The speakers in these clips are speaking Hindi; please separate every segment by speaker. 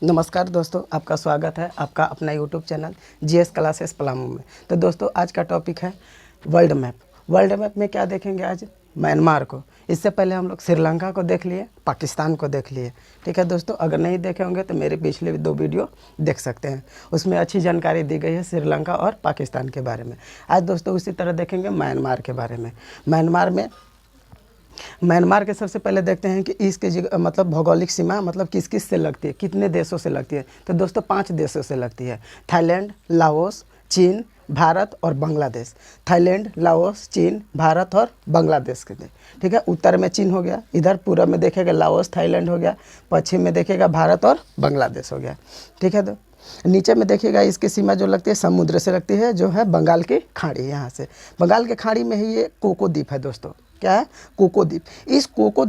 Speaker 1: नमस्कार दोस्तों, आपका स्वागत है आपका अपना YouTube channel GS classes Palamu में। तो दोस्तों, आज का टॉपिक है वर्ल्ड मैप। वर्ल्ड मैप में क्या देखेंगे आज? म्यांमार को। इससे पहले हम लोग श्रीलंका को देख लिए, पाकिस्तान को देख लिए। ठीक है दोस्तों, अगर नहीं देखे होंगे तो मेरे पिछले 2 वीडियो देख सकते हैं, उसमें अच्छी जानकारी दी गई है श्रीलंका और पाकिस्तान के बारे में। आज दोस्तों उसी तरह देखेंगे म्यांमार के बारे में। म्यांमार के सबसे पहले देखते हैं कि इसके मतलब भौगोलिक सीमा मतलब किस किस से लगती है, कितने देशों से लगती है। तो दोस्तों 5 देशों से लगती है: थाईलैंड, लाओस, चीन, भारत और बांग्लादेश। थाईलैंड, लाओस, चीन, भारत और बांग्लादेश के थे। ठीक है, उत्तर में चीन हो गया, इधर पूरब में देखेगा लाओस, थाईलैंड हो गया, पश्चिम में देखेगा भारत और बांग्लादेश हो गया। ठीक है, तो नीचे में देखिएगा इसकी सीमा जो लगती है समुद्र से लगती है, जो है बंगाल की खाड़ी। यहाँ से बंगाल की खाड़ी में ही ये कोको द्वीप है दोस्तों। क्या है? कोको द्वीप। इस कोको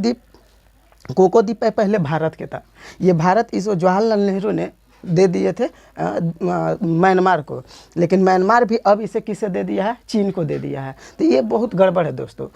Speaker 1: द्वीप पहले भारत के था। ये भारत इस जवाहरलाल नेहरू ने दे दिए थे म्यांमार को, लेकिन म्यांमार भी अब इसे किसे दे दिया है? चीन को दे दिया है। तो ये बहुत गड़बड़ है दोस्तों।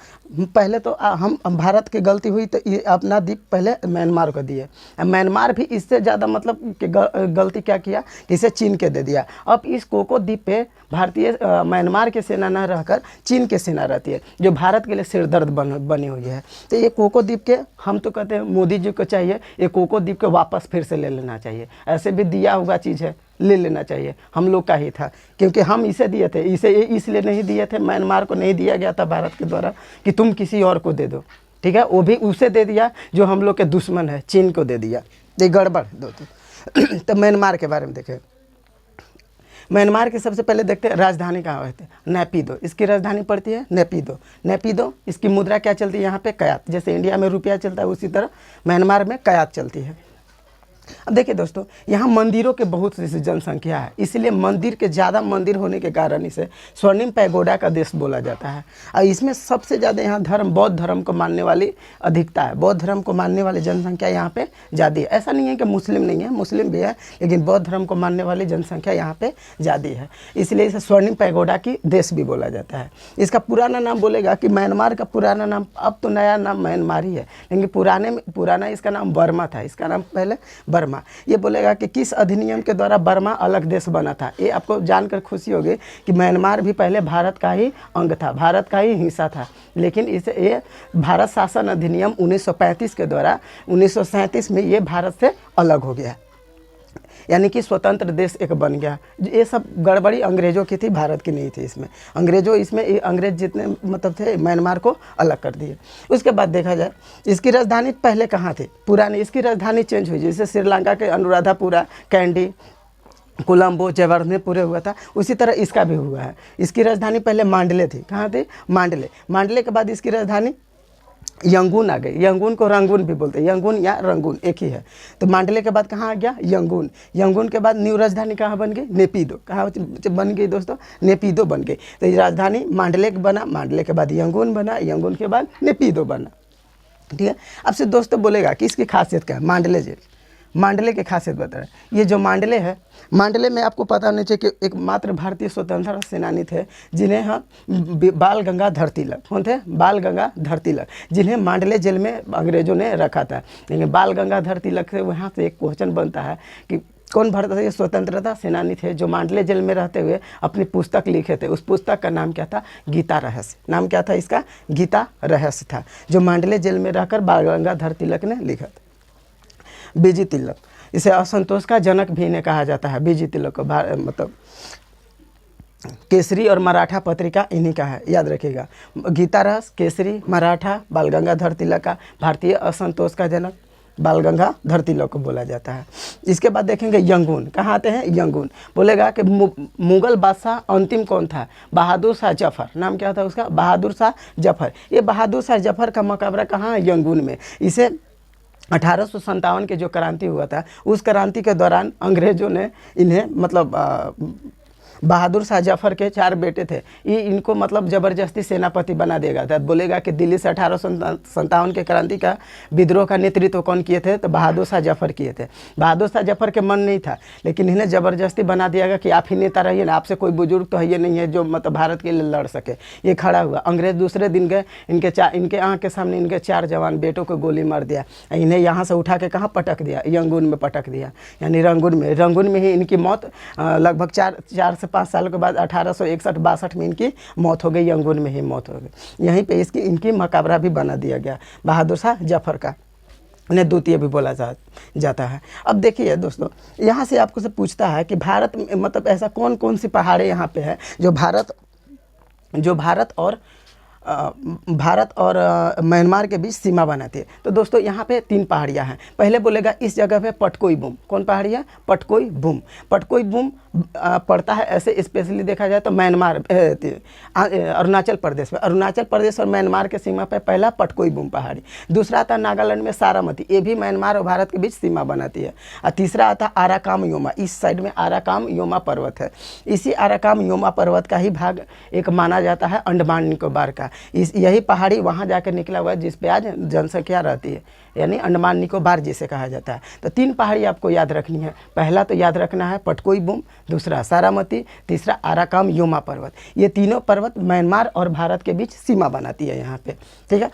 Speaker 1: पहले तो हम भारत की गलती हुई तो ये अपना द्वीप पहले म्यांमार को दिए। म्यांमार भी इससे ज़्यादा मतलब कि गलती क्या किया कि इसे चीन के दे दिया। अब इस कोको द्वीप पे भारतीय म्यांमार की सेना न रहकर चीन की सेना रहती है, जो भारत के लिए सिरदर्द बनी हुई है। तो ये कोको द्वीप के हम तो कहते हैं मोदी जी को चाहिए ये कोको द्वीप को वापस फिर से ले लेना चाहिए। ऐसे भी दिया हुआ चीज़ है, ले लेना चाहिए, हम लोग का ही था, क्योंकि हम इसे दिए थे। इसे इसलिए नहीं दिए थे, म्यांमार को नहीं दिया गया था भारत के द्वारा कि तुम किसी और को दे दो। ठीक है, वो भी उसे दे दिया जो हम लोग के दुश्मन है, चीन को दे दिया। ये गड़बड़ दोस्तों। तो म्यांमार के बारे में देखें। म्यांमार के सबसे पहले देखते हैं राजधानी कहाँ होती है? नेपिदो। इसकी राजधानी पड़ती है नेपिदो। नेपिदो इसकी मुद्रा क्या चलती है यहाँ पे? कयात। जैसे इंडिया में रुपया चलता है उसी तरह म्यांमार में कयात चलती है। अब देखिए दोस्तों, यहाँ मंदिरों के बहुत सी जनसंख्या है, इसलिए मंदिर के ज़्यादा मंदिर होने के कारण इसे स्वर्णिम पैगोडा का देश बोला जाता है। और इसमें सबसे ज़्यादा यहाँ धर्म बौद्ध धर्म को मानने वाली अधिकता है। बौद्ध धर्म को मानने वाली जनसंख्या यहाँ पे ज़्यादा है। ऐसा नहीं है कि मुस्लिम नहीं है, मुस्लिम भी है, लेकिन बौद्ध धर्म को मानने वाली जनसंख्या यहाँ पे ज़्यादा है, इसलिए इसे स्वर्णिम पैगोडा की देश भी बोला जाता है। इसका पुराना नाम बोलेगा कि म्यांमार का पुराना नाम, अब तो नया नाम म्यांमार ही है, लेकिन पुराना इसका नाम बर्मा था। इसका नाम पहले बर्मा। ये बोलेगा कि किस अधिनियम के द्वारा बर्मा अलग देश बना था। ये आपको जानकर खुशी होगी कि म्यांमार भी पहले भारत का ही अंग था, भारत का ही हिस्सा था, लेकिन इसे ये भारत शासन अधिनियम 1935 के द्वारा 1937 में ये भारत से अलग हो गया, यानी कि स्वतंत्र देश एक बन गया। ये सब गड़बड़ी अंग्रेज़ों की थी, भारत की नहीं थी। इसमें अंग्रेज जितने मतलब थे म्यांमार को अलग कर दिए। उसके बाद देखा जाए इसकी राजधानी पहले कहाँ थी? पुरानी इसकी राजधानी चेंज हुई, जैसे श्रीलंका के अनुराधापुरा, कैंडी, कोलंबो, जवाहरलाल हुआ था, उसी तरह इसका भी हुआ है। इसकी राजधानी पहले मांडले थी। कहाँ थी? मांडले के बाद इसकी राजधानी यंगून आ गई। यंगून को रंगून भी बोलते हैं, यंगून या रंगून एक ही है। तो मांडले के बाद कहाँ आ गया? यंगून। यंगून के बाद न्यू राजधानी कहाँ बन गई? नेपिदो। कहाँ बन गई दोस्तों? नेपिदो बन गई। तो ये राजधानी मांडले के बना, मांडले के बाद यंगून बना, यंगून के बाद नेपिदो बना। ठीक है, अब से दोस्तों बोलेगा कि इसकी खासियत क्या है? मांडले की खासियत बता रहे हैं। ये जो मांडले है, मांडले में आपको पता होना चाहिए कि एक मात्र भारतीय स्वतंत्रता सेनानी थे जिन्हें बाल गंगाधर तिलक, कौन थे? बाल गंगाधर तिलक, जिन्हें मांडले जेल में अंग्रेजों ने रखा था। लेकिन बाल गंगाधर तिलक से वहाँ से एक क्वेश्चन बनता है कि कौन भारतीय स्वतंत्रता सेनानी थे जो मांडले जेल में रहते हुए अपनी पुस्तक लिखे थे? उस पुस्तक का नाम क्या था? गीता रहस्य। नाम क्या था इसका? गीता रहस्य था, जो मांडले जेल में रहकर बाल गंगाधर तिलक ने लिखा था। बीजी तिलक, इसे असंतोष का जनक भी इन्हें कहा जाता है। बीजी तिलक को मतलब केसरी और मराठा पत्रिका इन्हीं का है, याद रखिएगा। गीता रहस्य, केसरी, मराठा, बाल गंगाधर तिलक का भारतीय असंतोष का जनक बाल गंगाधर तिलक को बोला जाता है। इसके बाद देखेंगे यंगून। कहाँ आते हैं? यंगून। बोलेगा कि मुगल बादशाह अंतिम कौन था? बहादुर शाह जफर। नाम क्या था उसका? बहादुर शाह जफर। ये बहादुर शाह जफर का मकबरा कहाँ है? यंगून में। इसे 1857 के जो क्रांति हुआ था, उस क्रांति के दौरान अंग्रेज़ों ने इन्हें मतलब बहादुर शाह जफर के 4 बेटे थे, ये इनको मतलब ज़बरदस्ती सेनापति बना देगा था। बोलेगा कि दिल्ली से 1857 के क्रांति का विद्रोह का नेतृत्व कौन किए थे, तो बहादुर शाह जफर किए थे। बहादुर शाह जफर के मन नहीं था, लेकिन इन्हें ज़बरदस्ती बना दिया गया कि आप ही नेता रहिए ना, आपसे कोई बुजुर्ग तो है ये नहीं है जो मतलब भारत के लिए लड़ सके। ये खड़ा हुआ। अंग्रेज दूसरे दिन गए, इनके आँख के सामने इनके 4 जवान बेटों को गोली मार दिया। इन्हें यहाँ से उठा के कहाँ पटक दिया, यंगून में पटक दिया, यानी रंगून में ही इनकी मौत लगभग 4 से 5 साल के बाद 1861-62 में इनकी मौत हो गई। यंगून में ही मौत हो गई। यहीं पे इनकी मकबरा भी बना दिया गया बहादुर शाह जफर का। उन्हें द्वितीय भी बोला जाता है। अब देखिए दोस्तों, यहाँ से आपको से पूछता है कि भारत में मतलब ऐसा कौन कौन सी पहाड़ें यहाँ पे है जो भारत और म्यांमार के बीच सीमा बनाती है। तो दोस्तों यहाँ पे 3 पहाड़ियाँ हैं। पहले बोलेगा इस जगह पे पटकोई बूम। कौन पहाड़ी है? पटकोई बूम। पटकोई बूम पड़ता है ऐसे स्पेशली देखा जाए तो म्यांमार अरुणाचल प्रदेश में। अरुणाचल प्रदेश और म्यांमार के सीमा पे पहला पटकोई बूम पहाड़ी। दूसरा आता नागालैंड में सारामती, ये भी म्यांमार और भारत के बीच सीमा बनाती है। और तीसरा आता आराकाम योमा, इस साइड में आराकाम योमा पर्वत है। इसी आराकाम योमा पर्वत का ही भाग एक माना जाता है अंडमान निकोबार का। यही पहाड़ी वहाँ जाकर निकला हुआ है जिस पे आज जनसंख्या रहती है, यानी अंडमान निकोबार जिसे कहा जाता है। तो 3 पहाड़ी आपको याद रखनी है। पहला तो याद रखना है पटकोई बूम, दूसरा सारामती, तीसरा आराकाम योमा पर्वत। ये तीनों पर्वत म्यांमार और भारत के बीच सीमा बनाती है यहाँ पे, ठीक है।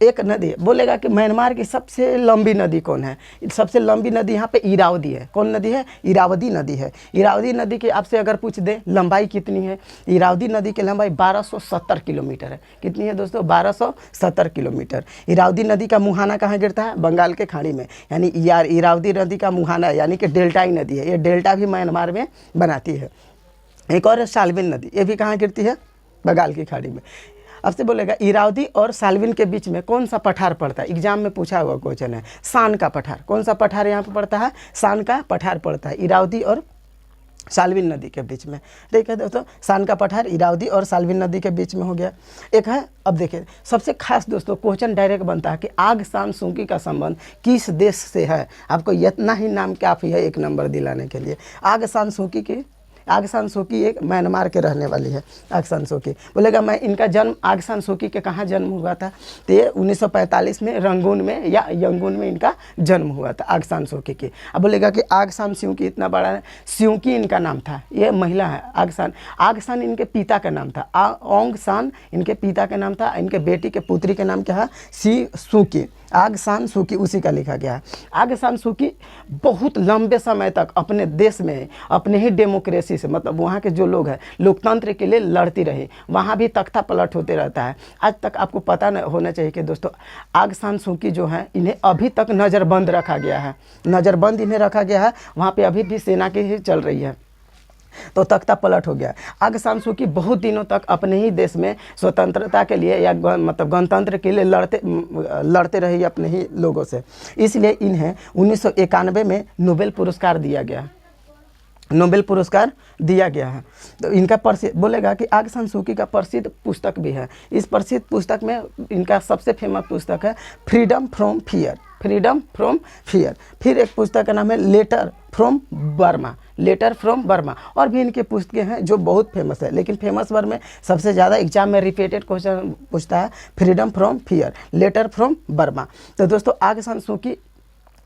Speaker 1: एक नदी बोलेगा कि म्यांमार की सबसे लंबी नदी कौन है? सबसे लंबी नदी यहाँ पे इरावदी है। कौन नदी है? इरावदी नदी है। इरावदी नदी की आपसे अगर पूछ दे लंबाई कितनी है, इरावदी नदी की लंबाई 1270 किलोमीटर है। कितनी है दोस्तों? 1270 किलोमीटर। इरावदी नदी का मुहाना कहाँ गिरता है? बंगाल के खाड़ी में, यानी इरावदी नदी का मुहाना यानी कि डेल्टाई नदी है। ये डेल्टा भी म्यांमार में बनाती है। एक और साल्विन नदी, ये भी कहाँ गिरती है? बंगाल की खाड़ी में। अब से बोलेगा इरावदी और साल्विन के बीच में कौन सा पठार पड़ता है? एग्जाम में पूछा हुआ क्वेश्चन है। सान का पठार। कौन सा पठार यहाँ पे पड़ता है? सान का पठार पड़ता है इरावदी और साल्विन नदी के बीच में, ठीक है दोस्तों। सान का पठार इरावदी और साल्विन नदी के बीच में हो गया। एक है, अब देखिए सबसे खास दोस्तों क्वेश्चन डायरेक्ट बनता है कि आग सान सू की का संबंध किस देश से है? आपको इतना ही नाम काफ़ी है 1 नंबर दिलाने के लिए। आग सान सू की आग सान सू की एक म्यांमार के रहने वाली है। आग सान सू की बोलेगा मैं इनका जन्म आग सान सू की के कहाँ जन्म हुआ था? तो ये 1945 में रंगून में या यंगून में इनका जन्म हुआ था आग सान सू की। अब बोलेगा कि आग सान स्यू की इतना बड़ा है, स्यू की इनका नाम था, ये महिला है आग सान इनके पिता का नाम था। ओंग सान इनके पिता का नाम था। इनके बेटी के पुत्री का नाम क्या है? सी सू की। आग सान सू की उसी का लिखा गया है। आग सान सू की बहुत लंबे समय तक अपने देश में अपने ही डेमोक्रेसी से मतलब वहाँ के जो लोग हैं लोकतंत्र के लिए लड़ती रही। वहाँ भी तख्ता पलट होते रहता है। आज तक आपको पता होना चाहिए कि दोस्तों आग सान सू की जो है इन्हें अभी तक नज़रबंद रखा गया है। नज़रबंद इन्हें रखा गया है। वहाँ पे अभी भी सेना की ही चल रही है, तो तख्ता पलट हो गया। आग सान सू की बहुत दिनों तक अपने ही देश में स्वतंत्रता के लिए या मतलब गणतंत्र के लिए लड़ते रही अपने ही लोगों से। इसलिए इन्हें 1991 में नोबेल पुरस्कार दिया गया। नोबेल पुरस्कार दिया गया है। तो इनका प्रसिद्ध बोलेगा कि आग सान सू की का प्रसिद्ध पुस्तक भी है। इस प्रसिद्ध पुस्तक में इनका सबसे फेमस पुस्तक है freedom from fear. Freedom from fear. फिर एक पुस्तक का नाम है letter from Burma. Letter from Burma. और भी इनके पुस्तकें हैं जो बहुत फेमस है, लेकिन फेमस वर्ड में सबसे ज़्यादा एग्जाम में रिपीटेड क्वेश्चन पूछता है freedom from fear, letter from Burma. तो दोस्तों आग सान सू की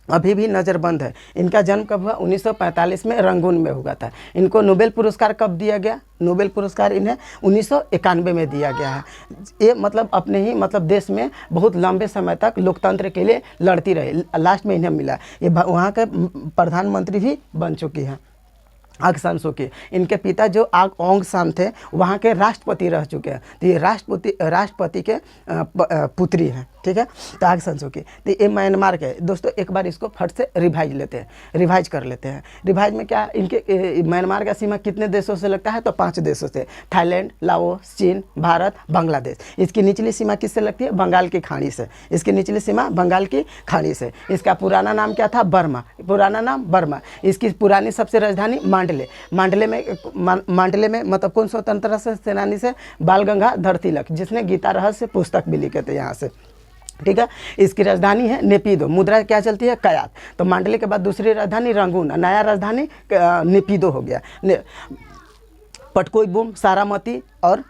Speaker 1: अभी भी नज़रबंद है। इनका जन्म कब हुआ? 1945 में रंगून में हुआ था। इनको नोबेल पुरस्कार कब दिया गया? नोबेल पुरस्कार इन्हें 1991 में दिया गया है। ये मतलब अपने ही मतलब देश में बहुत लंबे समय तक लोकतंत्र के लिए लड़ती रही। लास्ट में इन्हें मिला। ये वहाँ के प्रधानमंत्री भी बन चुकी हैं आग सान सू की। इनके पिता जो ओंग सान थे वहाँ के राष्ट्रपति रह चुके हैं। तो ये राष्ट्रपति के पुत्री हैं, ठीक है। तो आग सान सू की तो ये म्यांमार के। दोस्तों एक बार इसको फट से रिवाइज कर लेते हैं। रिवाइज में क्या इनके म्यांमार का सीमा कितने देशों से लगता है? तो 5 देशों से, थाईलैंड, लाओस, चीन, भारत, बांग्लादेश। इसकी निचली सीमा किससे लगती है? बंगाल की खाड़ी से। इसकी निचली सीमा बंगाल की खाड़ी से। इसका पुराना नाम क्या था? बर्मा। पुराना नाम बर्मा। इसकी पुरानी सबसे राजधानी मांडले में मतलब कौन स्वतंत्रता सेनानी से? बाल गंगाधर तिलक, जिसने गीता रहस्य पुस्तक भी लिखे थे यहाँ से, ठीक है। इसकी राजधानी है नेपिदो। मुद्रा क्या चलती है? कयात। तो मांडले के बाद दूसरी राजधानी रंगून, नया राजधानी नेपिदो हो गया। पटकोई बूम, सारामती और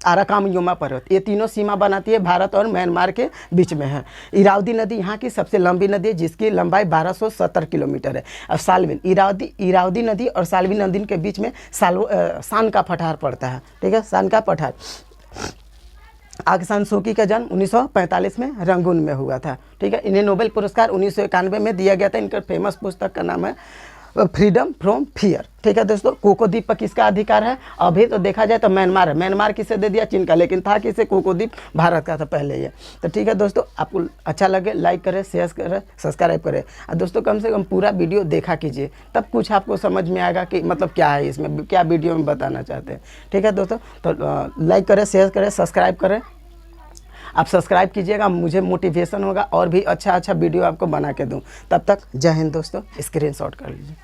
Speaker 1: आराकाम योमा पर्वत, ये तीनों सीमा बनाती है भारत और म्यांमार के बीच में है। इरावदी नदी यहाँ की सबसे लंबी नदी है जिसकी लंबाई 1270 किलोमीटर है। और साल्विन, इरावदी नदी और साल्विन नदी के बीच में सान का पठार पड़ता है, ठीक है, सान का पठार। आंग सान सू की का जन्म 1945 में रंगून में हुआ था, ठीक है। इन्हें नोबेल पुरस्कार 1991 में दिया गया था। इनका फेमस पुस्तक का नाम है फ्रीडम फ्रॉम फियर, ठीक है दोस्तों। कोको द्वीप पर किसका अधिकार है? अभी तो देखा जाए तो म्यांमार है। म्यांमार किसे दे दिया? चीन का, लेकिन था किसे? कोको द्वीप भारत का था पहले ये। तो ठीक है दोस्तों, आपको अच्छा लगे लाइक करें, शेयर करें, सब्सक्राइब करें। और दोस्तों कम से कम पूरा वीडियो देखा कीजिए, तब कुछ आपको समझ में आएगा कि मतलब क्या है इसमें, क्या वीडियो में बताना चाहते हैं, ठीक है दोस्तों। तो लाइक करें, शेयर करें, सब्सक्राइब करें। आप सब्सक्राइब कीजिएगा, मुझे मोटिवेशन होगा और भी अच्छा वीडियो आपको बना के दूँ। तब तक जय हिंद दोस्तों, स्क्रीनशॉट कर लीजिए।